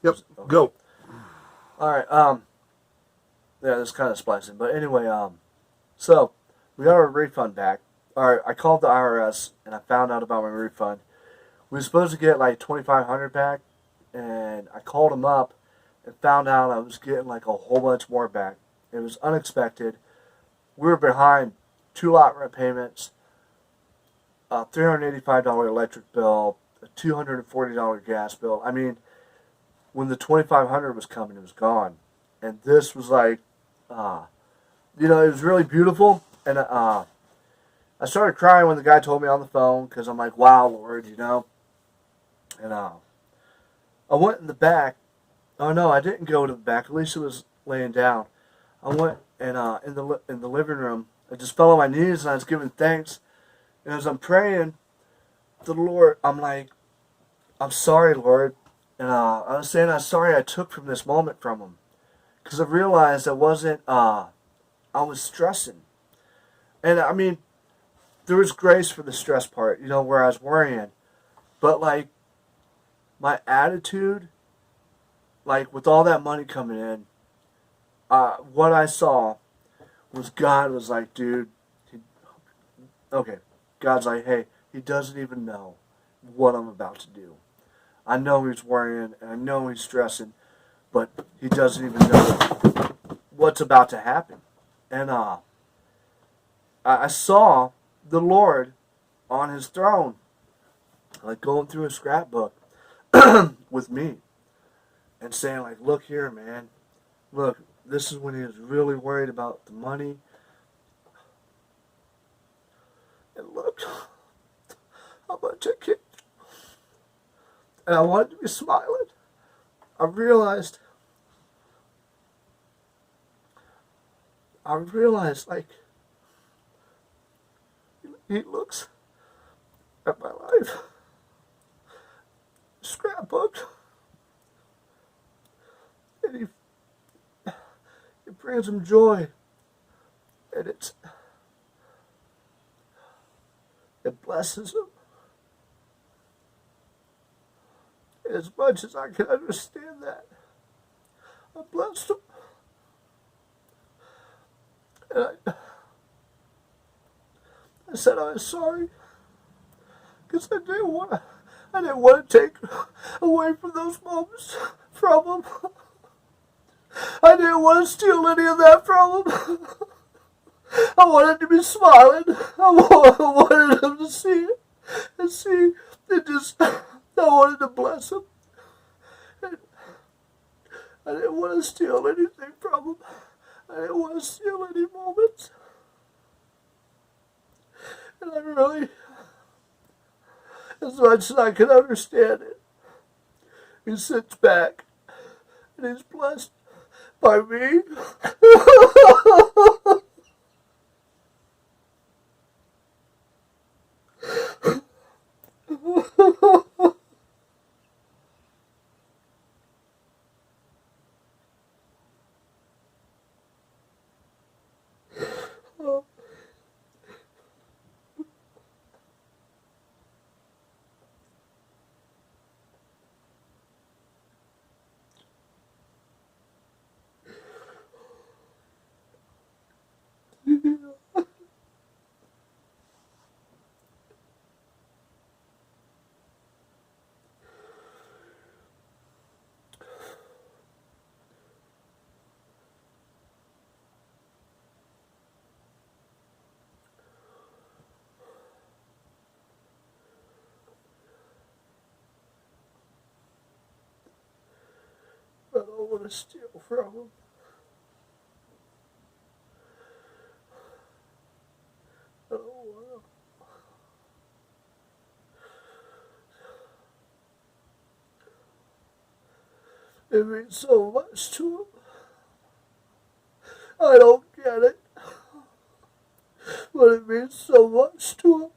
Yep. Okay. Go. All right. Yeah, this is kind of splicing, but anyway, so we got our refund back. All right, I called the IRS and I found out about my refund. We were supposed to get like 2,500 back, and I called them up and found out I was getting like a whole bunch more back. It was unexpected. We were behind two lot rent payments, a $385 electric bill, a $240 gas bill. I mean, when the 2,500 was coming, it was gone, and this was like, uh, it was really beautiful, and I started crying when the guy told me on the phone because I'm like, wow, Lord. And I went in the back. Oh no, I didn't go to the back. Alicia was laying down. I went and in the living room. I just fell on my knees and I was giving thanks. And as I'm praying to the Lord, I'm like, I'm sorry, Lord. And I was saying I'm sorry I took from this moment from Him because I realized I wasn't. I was stressing, and I mean there was grace for the stress part. Where I was worrying, but like my attitude, like with all that money coming in, what I saw was God was like, dude, he, okay. God's like, hey, he doesn't even know what I'm about to do. I know he's worrying and I know he's stressing, but he doesn't even know what's about to happen. And I saw the Lord on his throne, like going through a scrapbook with me and saying, like, look here, man. Look, this is when he was really worried about the money. And look how much I kicked. And I wanted to be smiling. I realized, like, he looks at my life, scrapbook, and it brings him joy. And it blesses him as much as I can understand that. I blessed him. And I said I was sorry because I didn't want to take away from those moments from him. I didn't want to steal any of that from him. I wanted to be smiling. I wanted him to see it and see it. I wanted to bless him. And I didn't want to steal anything from him. I didn't want to steal any moments. And I really, as much as I can understand it, he sits back and he's blessed by me. I don't want to steal from him. I don't want to. It means so much to him. I don't get it, but it means so much to him.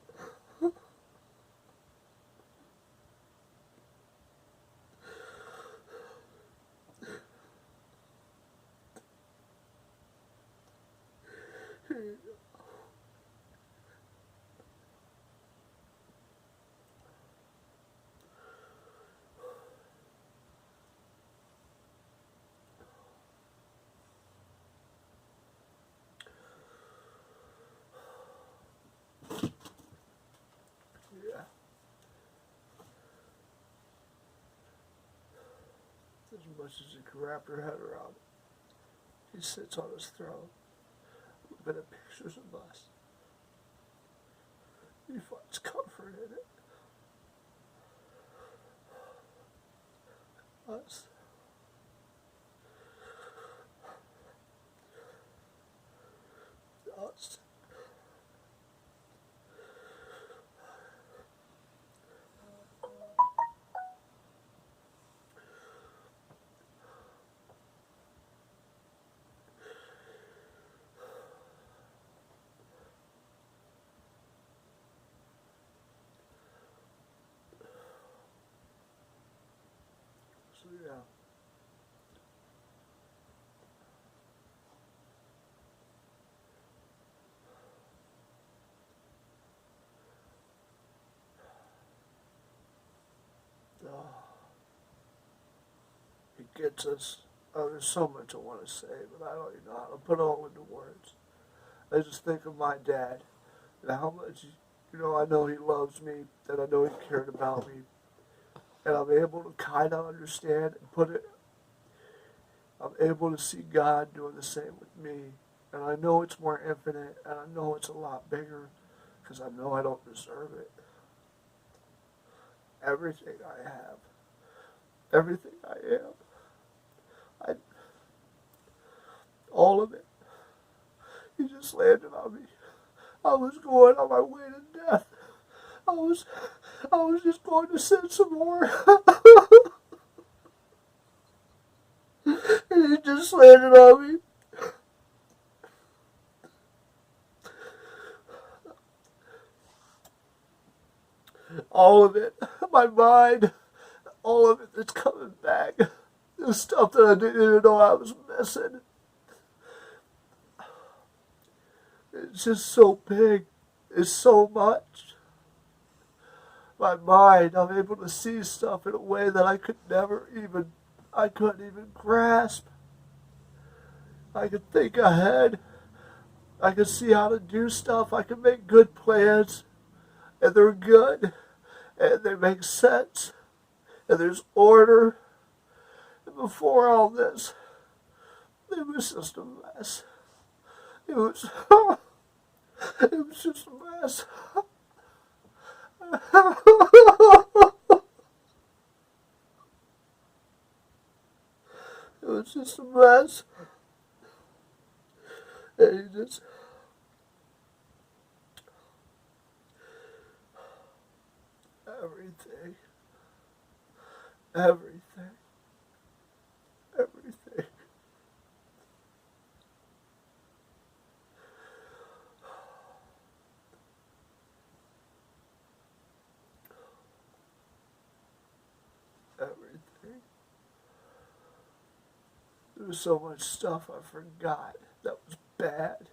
as much as you can wrap your head around it. He sits on his throne, looking at pictures of us. He finds comfort in it. Us. Us. So yeah. Oh, it gets us. Oh, there's so much I want to say, but I don't even know how to put it all into words. I just think of my dad and how much, I know he loves me, and I know he cared about me, and I'm able to kind of understand and put it. I'm able to see God doing the same with me, and I know it's more infinite, and I know it's a lot bigger, because I know I don't deserve it. Everything I have, everything I am, I, all of it, he just landed on me. I was going on my way to death. I was just going to sin some more. And he just landed on me. All of it, my mind, all of it that's coming back. The stuff that I didn't even know I was missing. It's just so big. It's so much. My mind, I'm able to see stuff in a way that I couldn't even grasp. I could think ahead. I could see how to do stuff. I could make good plans. And they're good. And they make sense. And there's order. And before all this, it was just a mess. It was just a mess. It was just a mess. And he just... Everything. Everything. Everything. Everything. There was so much stuff I forgot that was bad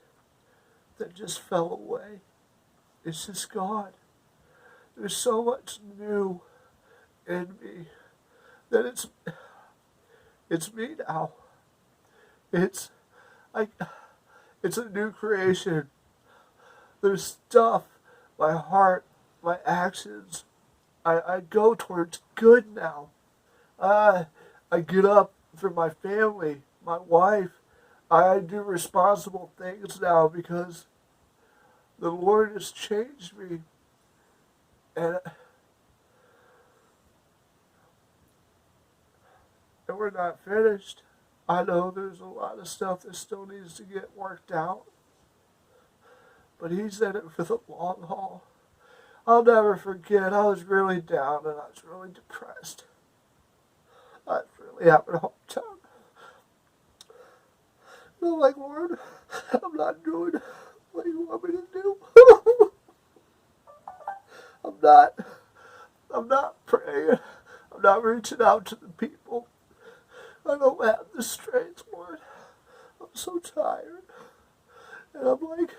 that just fell away. It's just gone. There's so much new in me that it's me now. It's I it's a new creation. There's stuff, my heart, my actions. I go towards good now. I get up for my family, my wife. I do responsible things now because the Lord has changed me. And we're not finished. I know there's a lot of stuff that still needs to get worked out. But he's in it for the long haul. I'll never forget, I was really down and I was really depressed. I was really having a hard time. And I'm like, Lord, I'm not doing what you want me to do. I'm not praying. I'm not reaching out to the people. I don't have the strength, Lord. I'm so tired. And I'm like,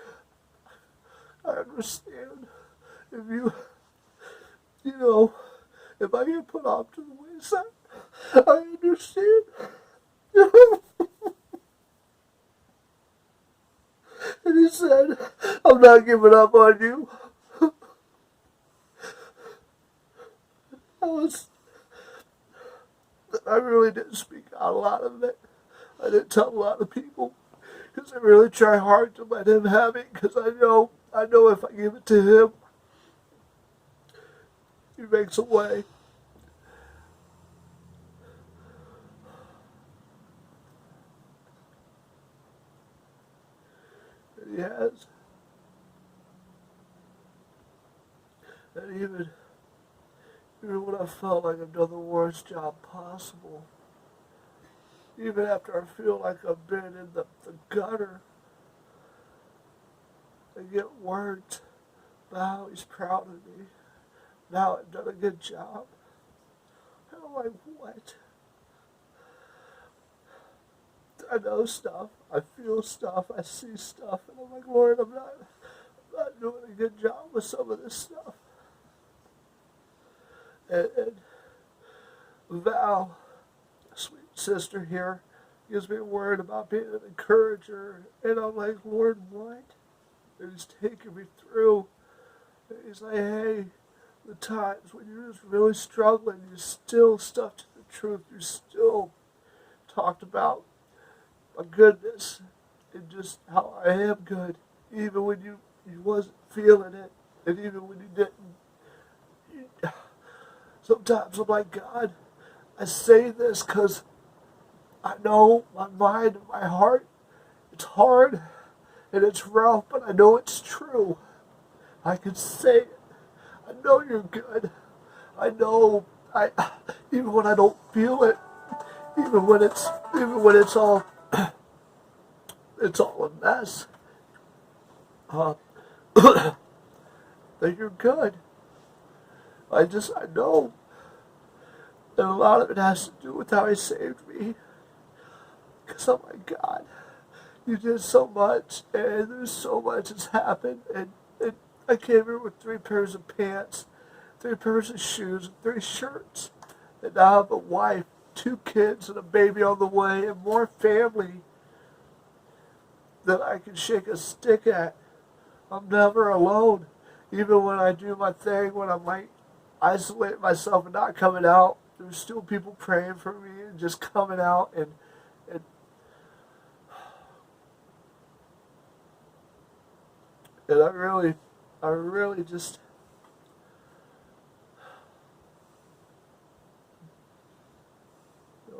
I understand if if I get put off to the wayside, I understand. And he said, I'm not giving up on you. I I really didn't speak out a lot of it. I didn't tell a lot of people because I really try hard to let him have it because I know if I give it to him, he makes a way. And he has. And even when I felt like I've done the worst job possible, even after I feel like I've been in the gutter, I get words about how he's proud of me. Now I've done a good job. And I'm like, what? I know stuff, I feel stuff, I see stuff, and I'm like, Lord, I'm not doing a good job with some of this stuff. And Val, sweet sister here, gives me a word about being an encourager, and I'm like, Lord, what? And he's taking me through. And he's like, hey, the times when you're just really struggling, you still stuck to the truth, you still talked about my goodness and just how I am good, even when you wasn't feeling it, and even when you didn't. Sometimes I'm like, God, I say this because I know my mind and my heart, it's hard and it's rough, but I know it's true. I can say it. I know you're good. I know even when I don't feel it, even when it's all a mess. Uh, that you're good. I know. And a lot of it has to do with how he saved me. Because I'm like, God, you did so much, and there's so much that's happened, and I came here with 3 pairs of pants, 3 pairs of shoes, and 3 shirts. And now I have a wife, 2 kids, and a baby on the way, and more family that I can shake a stick at. I'm never alone. Even when I do my thing, when I'm like isolating myself and not coming out, there's still people praying for me and just coming out and and I really just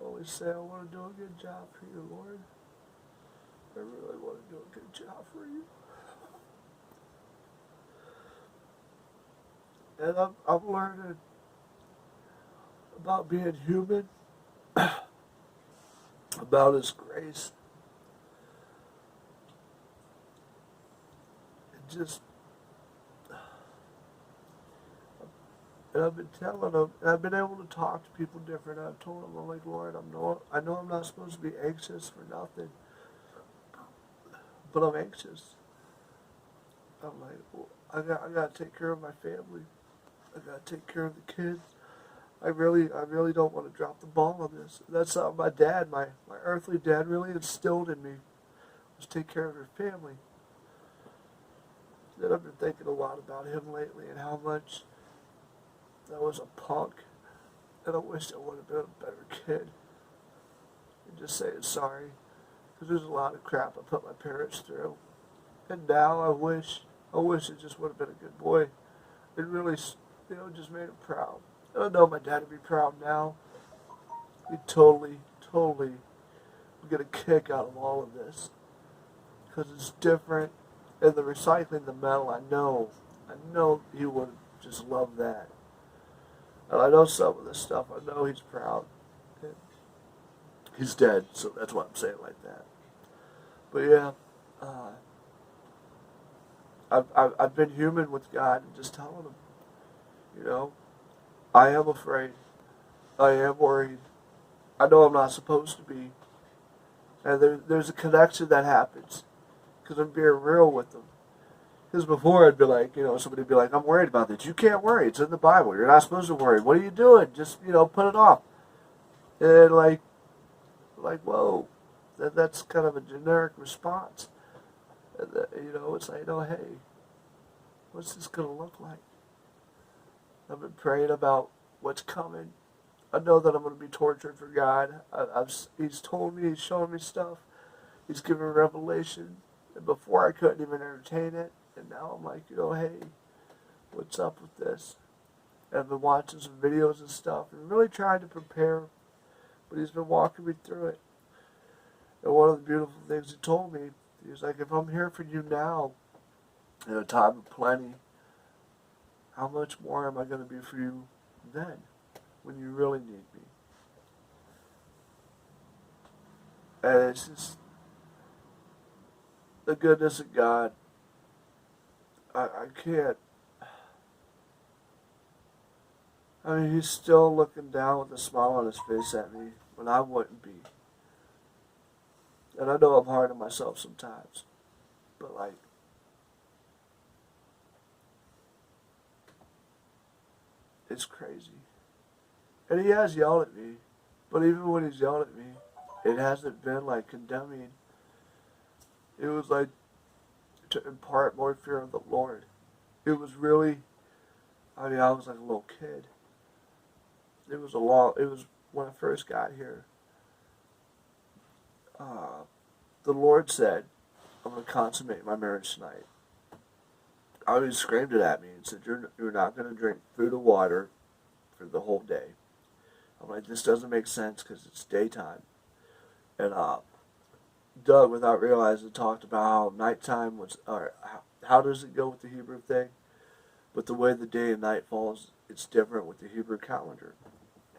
always say I want to do a good job for you, Lord. I really want to do a good job for you. And I'm learning about being human, about His grace, and just, and I've been telling them, and I've been able to talk to people different. I've told them, I'm like, Lord, I know I'm not supposed to be anxious for nothing, but I'm anxious. I'm like, well, I got to take care of my family. I got to take care of the kids. I really don't want to drop the ball on this. That's how my dad, my earthly dad, really instilled in me, was take care of your family. And I've been thinking a lot about him lately and how much I was a punk, and I wish I would have been a better kid. And just saying sorry, because there's a lot of crap I put my parents through. And now I wish it just would have been a good boy. It really, just made him proud. I know my dad would be proud now. He totally would get a kick out of all of this. Because it's different. And the recycling the metal, I know he would just love that. And I know some of this stuff, I know he's proud. And he's dead, so that's why I'm saying it like that. But yeah, I've been human with God and just telling him, I am afraid. I am worried. I know I'm not supposed to be. And there's a connection that happens because I'm being real with them. Because before I'd be like, somebody would be like, I'm worried about this. You can't worry. It's in the Bible. You're not supposed to worry. What are you doing? Just, put it off. And like, whoa, that's kind of a generic response. And it's like, hey, what's this going to look like? I've been praying about what's coming. I know that I'm going to be tortured for God. He's told me, he's shown me stuff. He's given revelation. And before I couldn't even entertain it. And now I'm like, hey, what's up with this? And I've been watching some videos and stuff and really trying to prepare. But he's been walking me through it. And one of the beautiful things he told me, he was like, if I'm here for you now, in a time of plenty, how much more am I going to be for you then, when you really need me? And it's just the goodness of God. I can't. I mean, he's still looking down with a smile on his face at me when I wouldn't be. And I know I'm hard on myself sometimes. But, like, it's crazy. And he has yelled at me. But even when he's yelled at me, it hasn't been, like, condemning. It was, like, to impart more fear of the Lord. It was really, I was like a little kid. It was when I first got here. The Lord said, I'm going to consummate my marriage tonight. He screamed it at me and said, you're not going to drink food or water for the whole day. I'm like, this doesn't make sense because it's daytime. And Doug, without realizing, talked about how nighttime was, or how does it go with the Hebrew thing? But the way the day and night falls, it's different with the Hebrew calendar.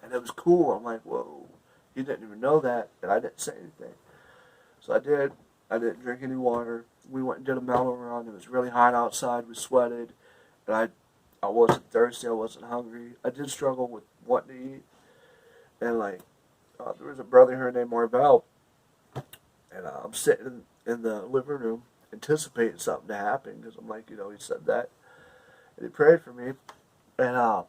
And it was cool. I'm like, whoa. He didn't even know that, and I didn't say anything. So I did. I didn't drink any water. We went and did a mellow run. It was really hot outside. We sweated. And I wasn't thirsty. I wasn't hungry. I did struggle with wanting to eat. And, there was a brother here named Marvell. And I'm sitting in the living room anticipating something to happen because I'm like, he said that. And he prayed for me. And I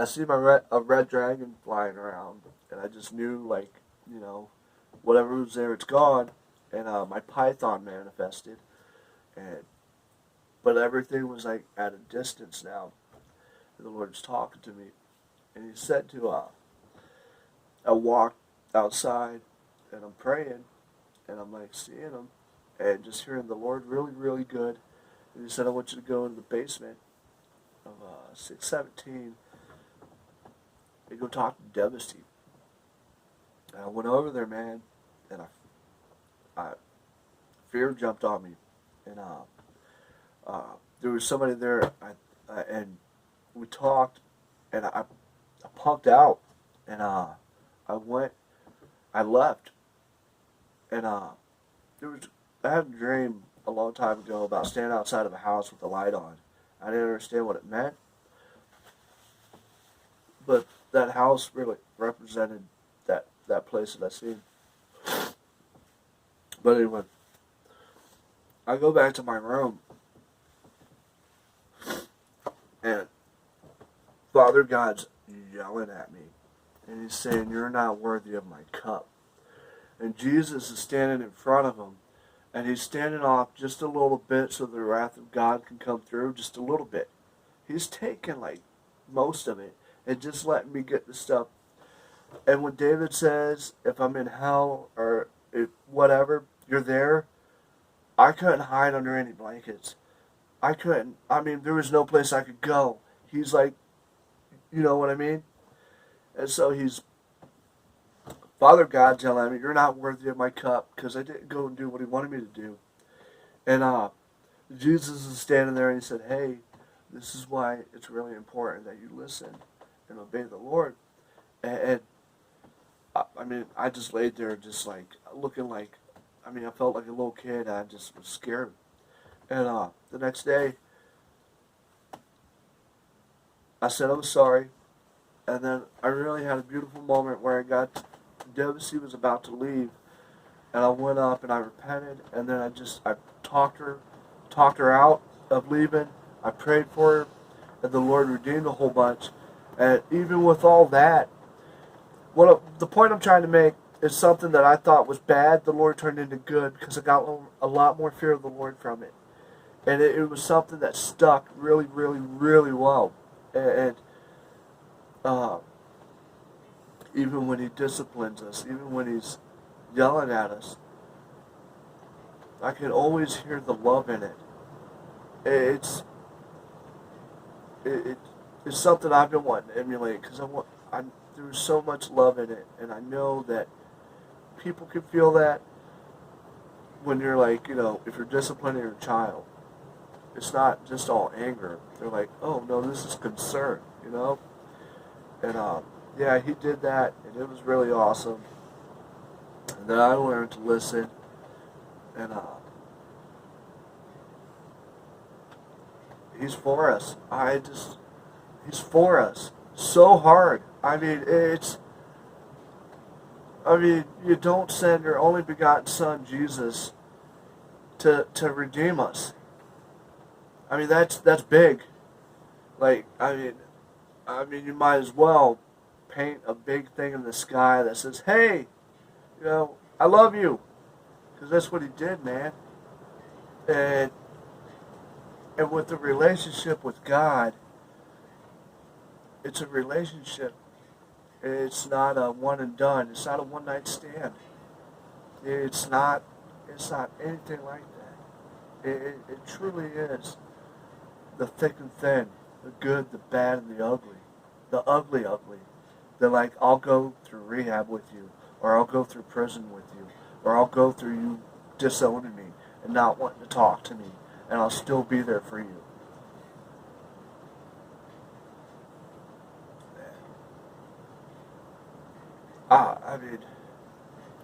see a red dragon flying around. And I just knew, whatever was there, it's gone. And my python manifested. But everything was, at a distance now. And the Lord's talking to me. And he said I walked outside and I'm praying. And I'm seeing him and just hearing the Lord really, really good. And he said, I want you to go into the basement of 617 and go talk to Devastator. And I went over there, man, and I fear jumped on me. And there was somebody there, and we talked, and I punked out. And I left. And I had a dream a long time ago about standing outside of a house with the light on. I didn't understand what it meant, but that house really represented that place that I seen. But anyway, I go back to my room, and Father God's yelling at me, and he's saying, you're not worthy of my cup. And Jesus is standing in front of him, and he's standing off just a little bit so the wrath of God can come through, just a little bit. He's taking most of it and just letting me get the stuff. And when David says, if I'm in hell or whatever, you're there, I couldn't hide under any blankets. I couldn't. There was no place I could go. He's like, you know what I mean? And so Father God telling me, you're not worthy of my cup because I didn't go and do what he wanted me to do. And Jesus is standing there and he said, hey, this is why it's really important that you listen and obey the Lord. And I just laid there just looking I felt like a little kid. I just was scared. And the next day, I said I was sorry. And then I really had a beautiful moment where Debussy was about to leave, and I went up and I repented, and then I talked her out of leaving. I prayed for her, and the Lord redeemed a whole bunch. And even with all that, the point I'm trying to make is something that I thought was bad, the Lord turned into good because I got a lot more fear of the Lord from it. And it was something that stuck really, really, really well. And even when He disciplines us, even when He's yelling at us, I can always hear the love in it. It's it, it's something I've been wanting to emulate because there's so much love in it, and I know that people can feel that when you're like, if you're disciplining your child, it's not just all anger. They're like, oh no, this is concern. And yeah, He did that, and it was really awesome. And then I learned to listen, and He's for us. He's for us so hard. You don't send your only begotten Son, Jesus, to redeem us. That's big. Like, you might as well paint a big thing in the sky that says, hey, I love you. Because that's what He did, man. And with the relationship with God, it's a relationship. It's not a one and done. It's not a one night stand. It's not anything like that. It truly is the thick and thin, the good, the bad, and the ugly. The ugly. They're like, I'll go through rehab with you, or I'll go through prison with you, or I'll go through you disowning me and not wanting to talk to me, and I'll still be there for you.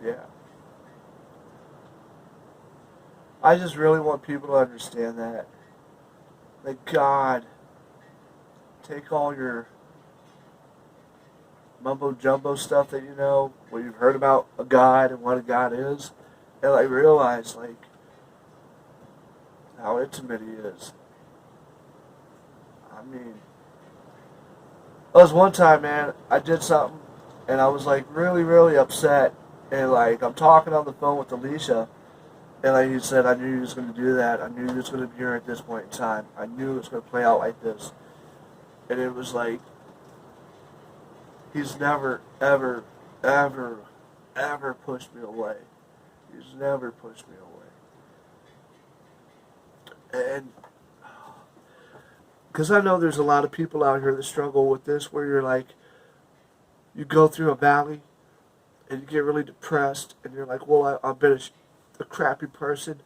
Yeah. I just really want people to understand that God, take all your mumbo jumbo stuff that what you've heard about a God and what a God is, and realize how intimate He is. There was one time, man, I did something, and I was really, really upset, and I'm talking on the phone with Alicia, and He said, I knew He was going to do that. I knew He was going to be here at this point in time. I knew it was going to play out like this, and it was He's never, ever, ever, ever pushed me away. He's never pushed me away. And because I know there's a lot of people out here that struggle with this, where you go through a valley and you get really depressed, and you're like, well, I've been a crappy person.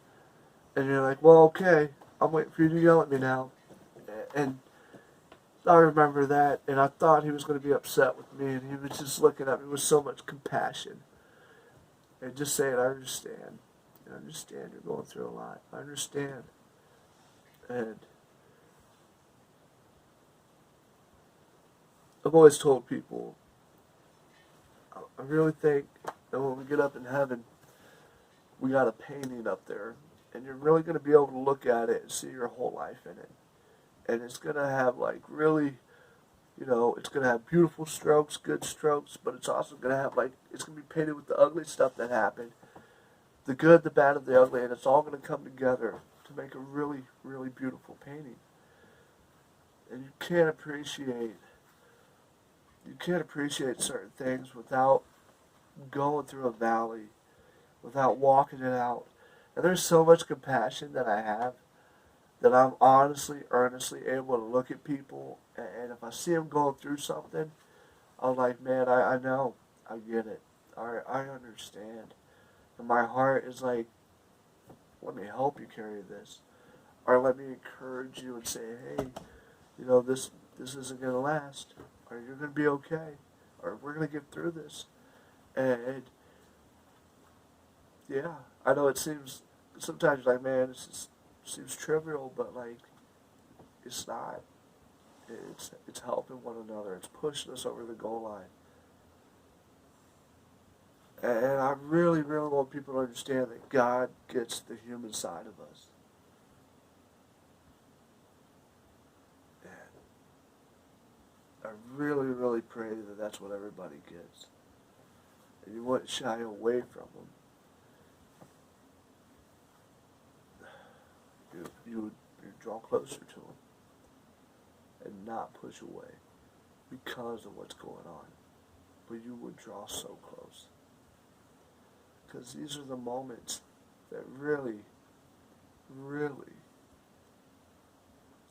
And you're like, well, okay, I'm waiting for you to yell at me now. And I remember that, and I thought He was going to be upset with me, and He was just looking at me with so much compassion and just saying, I understand. I understand you're going through a lot. I understand. And I've always told people, I really think that when we get up in heaven, we got a painting up there, and you're really going to be able to look at it and see your whole life in it. And it's going to have really, it's going to have beautiful strokes, good strokes, but it's also going to have it's going to be painted with the ugly stuff that happened, the good, the bad, and the ugly, and it's all going to come together to make a really, really beautiful painting. And you can't appreciate certain things without going through a valley, without walking it out. And there's so much compassion that I have, that I'm honestly, earnestly able to look at people, and if I see them going through something, I'm like, man, I know, I get it, I understand. And my heart is like, let me help you carry this, or let me encourage you and say, hey, this isn't going to last, or you're going to be okay, or we're going to get through this. And yeah, I know it seems, sometimes you're like, man, it seems trivial, but it's not. It's helping one another. It's pushing us over the goal line. And I really, really want people to understand that God gets the human side of us. And I really, really pray that that's what everybody gets. And you wouldn't shy away from them. You draw closer to them and not push away because of what's going on. but you would draw so close. Because these are the moments that really, really,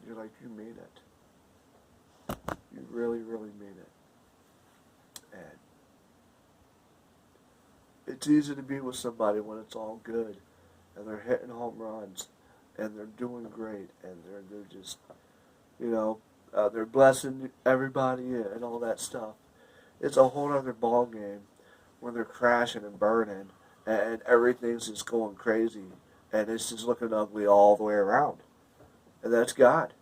you're like, you mean it. You really, really mean it. And it's easy to be with somebody when it's all good, and they're hitting home runs, and they're doing great, and they're just, they're blessing everybody and all that stuff. It's a whole other ball game when they're crashing and burning, and everything's just going crazy, and it's just looking ugly all the way around. And that's God.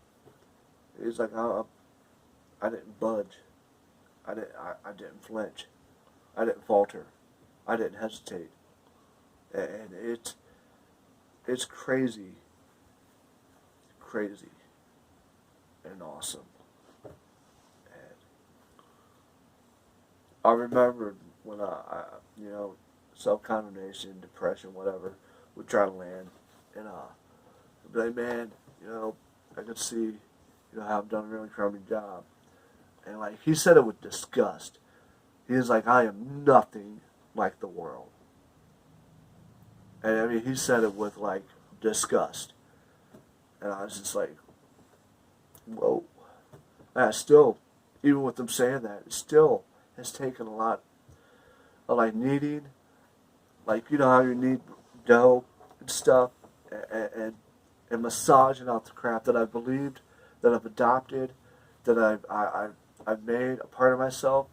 He's like, I didn't budge. I didn't flinch. I didn't falter. I didn't hesitate. And it's crazy, crazy, and awesome. And I remember when self-condemnation, depression, whatever, would try to land, and I'd be like, man, I could see, how I've done a really crummy job. And like he said it with disgust. He was like, I am nothing like the world. And I mean, he said it with like disgust. And I was just like, whoa. And I still, even with him saying that, it still has taken a lot of like kneading, like how you knead dough and stuff, and massaging out the crap that I believed, that I've adopted, that I've made a part of myself.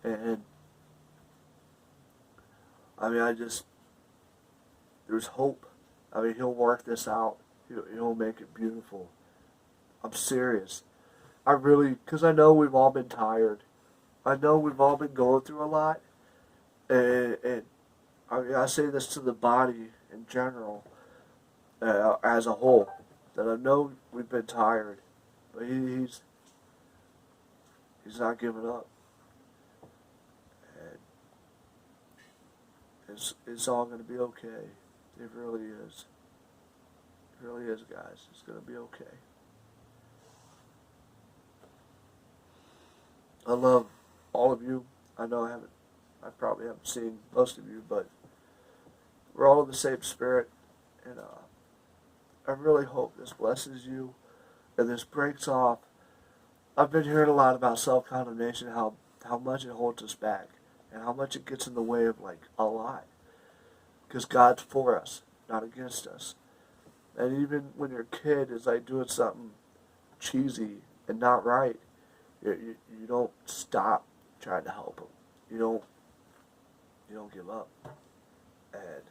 And I mean, there's hope. I mean, he'll work this out. He'll make it beautiful. I'm serious. Because I know we've all been tired. I know we've all been going through a lot. And I mean, I say this to the body in general, as a whole, that I know we've been tired, but he's not giving up. And it's all going to be okay. It really is. It really is, guys. It's going to be okay. I love all of you. I know I probably haven't seen most of you, but we're all in the same spirit, and I really hope this blesses you, and this breaks off. I've been hearing a lot about self-condemnation, how much it holds us back, and how much it gets in the way of like a lot. Because God's for us, not against us. And even when your kid is like doing something cheesy and not right, you don't stop trying to help them. You don't give up. And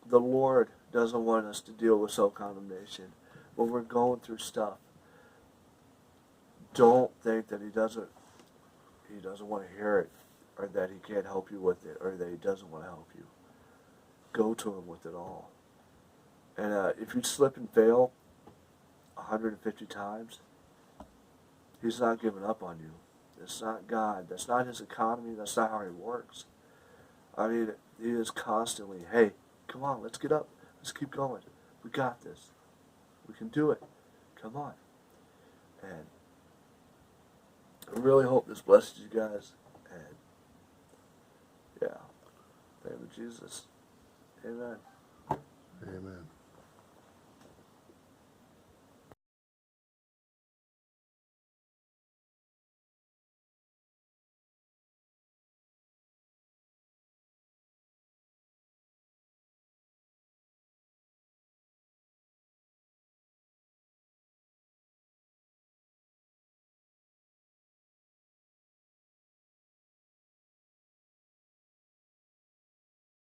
the Lord doesn't want us to deal with self-condemnation. When we're going through stuff, don't think that He doesn't want to hear it, or that He can't help you with it, or that He doesn't want to help you. Go to Him with it all. And if you slip and fail 150 times, He's not giving up on you. It's not God. That's not His economy. That's not how He works. I mean, He is constantly, hey, come on, let's get up. Let's keep going. We got this. We can do it. Come on. And I really hope this blesses you guys. And yeah, in the name of Jesus. Amen. Amen.